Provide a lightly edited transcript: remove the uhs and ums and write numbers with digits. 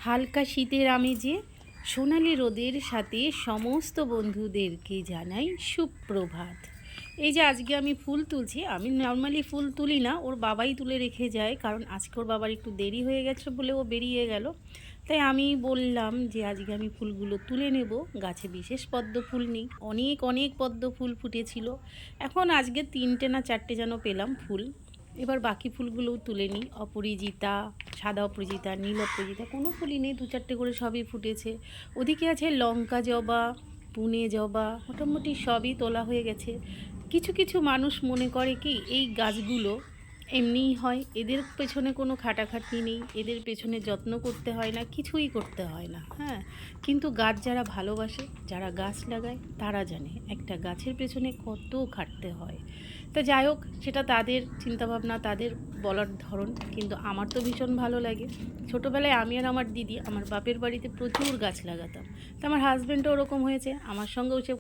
হালকা শীতের আমেজে সোনালি রোদের সাথে সমস্ত বন্ধুদেরকে জানাই সুপ্রভাত। এই যে আজকে আমি ফুল তুলছি, আমি নর্মালি ফুল তুলি না, ওর বাবাই তুলে রেখে যায়, কারণ আজকে ওর বাবার একটু দেরি হয়ে গেছে বলে ও বেরিয়ে গেল। তাই আমি বললাম যে আজকে আমি ফুলগুলো তুলে নেব। গাছে বিশেষ পদ্ম ফুল নেই, অনেক অনেক পদ্ম ফুল ফুটেছিল। এখন আজকে 3টে না 4টে যেন পেলাম ফুল। এবার বাকি ফুলগুলোও তুলে নিই। অপরাজিতা, সাদা অপরাজিতা, নীল অপরাজিতা, কোনো ফুলই নেই, 2-4টে করে সবই ফুটেছে। ওদিকে আছে লঙ্কা জবা, পুনে জবা, মোটামুটি সবই তোলা হয়ে গেছে। কিছু কিছু মানুষ মনে করে কি এই গাছগুলো এমনিই হয়, এদের পেছনে কোনো খাটাখাটনি নেই, এদের পেছনে যত্ন করতে হয় না, কিছুই করতে হয় না। হ্যাঁ, কিন্তু গাছ যারা ভালোবাসে, যারা গাছ লাগায়, তারা জানে একটা গাছের পেছনে কত খাটতে হয়। তো যাই হোক, সেটা তাদের চিন্তাভাবনা, তাদের বলার ধরন, কিন্তু আমার তো ভীষণ ভালো লাগে। ছোটোবেলায় আমি আর আমার দিদি আমার বাপের বাড়িতে প্রচুর গাছ লাগাতাম। তো আমার হাজব্যান্ডও ওরকম হয়েছে, আমার সঙ্গেও সে